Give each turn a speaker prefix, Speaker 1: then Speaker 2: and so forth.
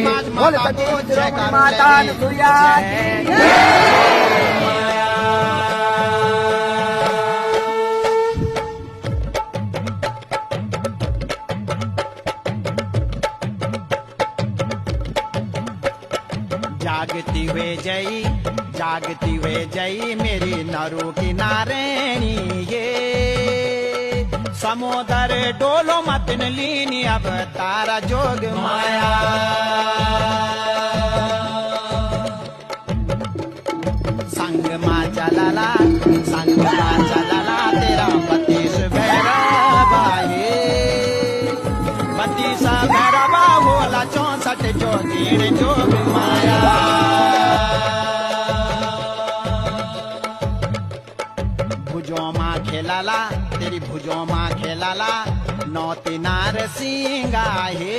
Speaker 1: माता को जय
Speaker 2: माता अनुसुईया
Speaker 1: जागती हुए जय मेरी नरू की नारायणी ये समुदर डोलो मतिन लीनी अब तारा जोग माया संग माँ चलाला तेरा बत्तीस भैरवा हे बत्तीस भैरवा होला 64 जोगीण जोग माया भुजों माँ खेलाला तेरी भुजों माँ खेलाला नौती नार सिंगा हे